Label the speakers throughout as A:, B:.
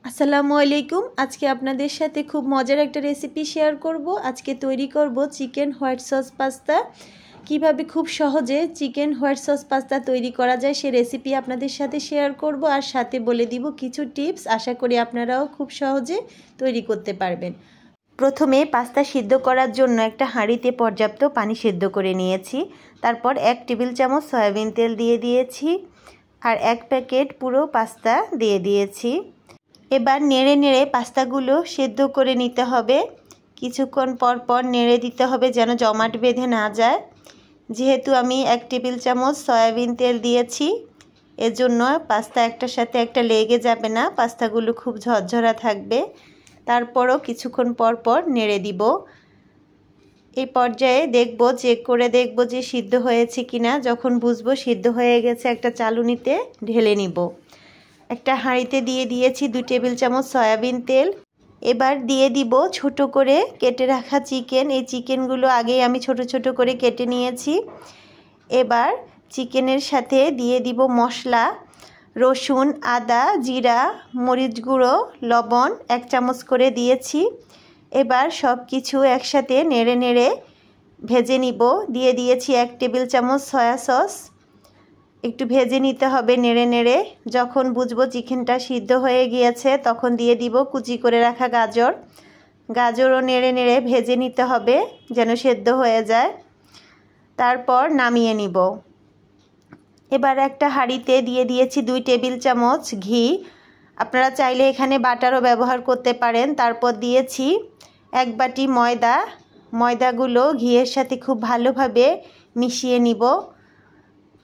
A: আসসালামু আলাইকুম। আজকে আপনাদের সাথে খুব মজার একটা রেসিপি শেয়ার করব। আজকে তৈরি করব চিকেন হোয়াইট সস পাস্তা। কিভাবে খুব সহজে চিকেন হোয়াইট সস পাস্তা তৈরি করা যায় সে রেসিপি আপনাদের সাথে শেয়ার করব, আর সাথে বলে দিব কিছু টিপস। আশা করি আপনারাও খুব সহজে তৈরি করতে পারবেন। প্রথমে পাস্তা সিদ্ধ করার জন্য একটা হাঁড়িতে পর্যাপ্ত পানি সিদ্ধ করে নিয়েছি। তারপর 1 টেবিল চামচ সয়াবিন তেল দিয়ে দিয়েছি আর 1 প্যাকেট পুরো পাস্তা দিয়ে দিয়েছি। এবার নেড়ে নেড়ে পাস্তাগুলো সেদ্ধ করে নিতে হবে। কিছুক্ষণ পর পর নেড়ে দিতে হবে যেন জমাট বেঁধে না যায়। যেহেতু আমি 1 টেবিল চামচ সয়াবিন তেল দিয়েছি, এজন্য পাস্তা একটার সাথে একটা লেগে যাবে না, পাস্তাগুলো খুব ঝরঝরা থাকবে। তারপরও কিছুক্ষণ পর পর নেড়ে দিব। এই পর্যায়ে চেক করে দেখব যে সিদ্ধ হয়েছে কিনা। যখন বুঝবো সিদ্ধ হয়ে গেছে, একটা চালুনিতে ঢেলে নিব। একটা হাঁড়িতে দিয়ে দিয়েছি 2 টেবিল চামচ সয়াবিন তেল। এবার দিয়ে দিব ছোট করে কেটে রাখা চিকেন। এই চিকেনগুলো আগেই আমি ছোট ছোট করে কেটে নিয়েছি। এবার চিকেনের সাথে দিয়ে দিব মশলা, রসুন, আদা, জিরা, মরিচ গুঁড়ো, লবণ 1 চামচ করে দিয়েছি। এবার সব কিছু একসাথে নেড়ে নেড়ে ভেজে নিব। দিয়ে দিয়েছি 1 টেবিল চামচ সয়া সস। একটু ভেজে নিতে হবে নেড়ে নেড়ে। যখন বুঝবো চিকেনটা সিদ্ধ হয়ে গিয়েছে তখন দিয়ে দিব কুচি করে রাখা গাজরও নেড়ে নেড়ে ভেজে নিতে হবে যেন সেদ্ধ হয়ে যায়। তারপর নামিয়ে নিব। এবার একটা হাঁড়িতে দিয়ে দিয়েছি 2 টেবিল চামচ ঘি। আপনারা চাইলে এখানে বাটারও ব্যবহার করতে পারেন। তারপর দিয়েছি 1 বাটি ময়দাগুলো ঘিয়ের সাথে খুব ভালোভাবে মিশিয়ে নিব।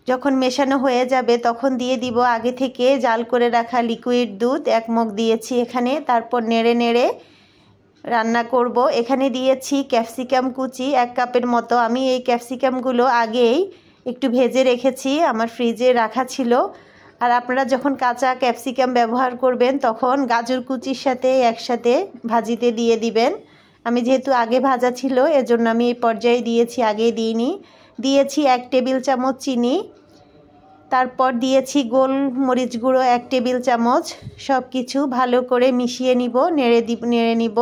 A: যখন মেশানো হয়ে যাবে তখন দিয়ে দিব আগে থেকে জাল করে রাখা লিকুইড দুধ 1 মগ দিয়েছি এখানে। তারপর নেড়ে নেড়ে রান্না করব। এখানে দিয়েছি ক্যাপসিকাম কুচি 1 কাপের মতো। আমি এই ক্যাপসিকামগুলো আগেই একটু ভেজে রেখেছি, আমার ফ্রিজে রাখা ছিল। আর আপনারা যখন কাঁচা ক্যাপসিকাম ব্যবহার করবেন তখন গাজর কুচির সাথে একসাথে ভাজিতে দিয়ে দিবেন। আমি যেহেতু আগে ভাজা ছিল এজন্য আমি এই পর্যায়ে দিয়েছি, আগে দিইনি। দিয়েছি 1 টেবিল চামচ চিনি। তারপর দিয়েছি গোলমরিচ গুঁড়ো 1 টেবিল চামচ। সব কিছু ভালো করে মিশিয়ে নিব, নেড়ে নিব।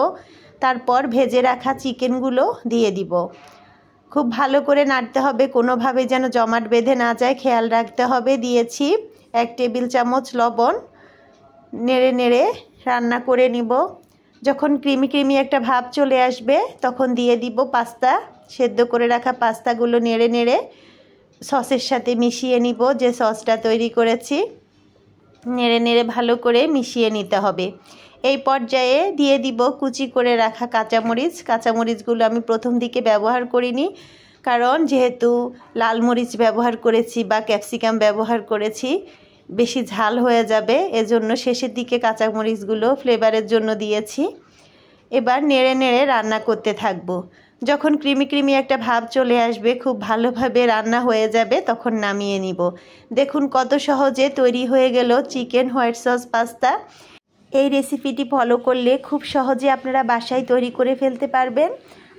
A: তারপর ভেজে রাখা চিকেনগুলো দিয়ে দিব। খুব ভালো করে নাড়তে হবে, কোনোভাবে যেন জমাট বেঁধে না যায় খেয়াল রাখতে হবে। দিয়েছি 1 টেবিল চামচ লবণ। নেড়ে নেড়ে রান্না করে নিব। যখন ক্রিমি একটা ভাব চলে আসবে তখন দিয়ে দিব পাস্তা। সেদ্ধ করে রাখা পাস্তাগুলো নেড়ে নেড়ে সসের সাথে মিশিয়ে নিব। যে সসটা তৈরি করেছি নেড়ে নেড়ে ভালো করে মিশিয়ে নিতে হবে। এই পর্যায়ে দিয়ে দিব কুচি করে রাখা কাঁচামরিচগুলো আমি প্রথম দিকে ব্যবহার করিনি, কারণ যেহেতু লাল মরিচ ব্যবহার করেছি বা ক্যাপসিকাম ব্যবহার করেছি বেশি ঝাল হয়ে যাবে, এজন্য শেষের দিকে কাঁচামরিচগুলো ফ্লেভারের জন্য দিয়েছি। এবার নেড়ে নেড়ে রান্না করতে থাকবো। যখন ক্রিমি একটা ভাব চলে আসবে, খুব ভালোভাবে রান্না হয়ে যাবে, তখন নামিয়ে নিব। দেখুন কত সহজে তৈরি হয়ে গেল চিকেন হোয়াইট সস পাস্তা। এই রেসিপিটি ফলো করলে খুব সহজে আপনারা বাসায় তৈরি করে ফেলতে পারবেন।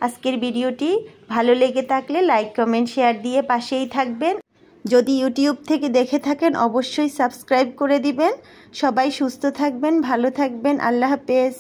A: আজকের ভিডিওটি ভালো লেগে থাকলে লাইক, কমেন্ট, শেয়ার দিয়ে পাশেই থাকবেন। যদি ইউটিউব থেকে দেখে থাকেন অবশ্যই সাবস্ক্রাইব করে দিবেন। সবাই সুস্থ থাকবেন, ভালো থাকবেন। আল্লাহ হাফেজ।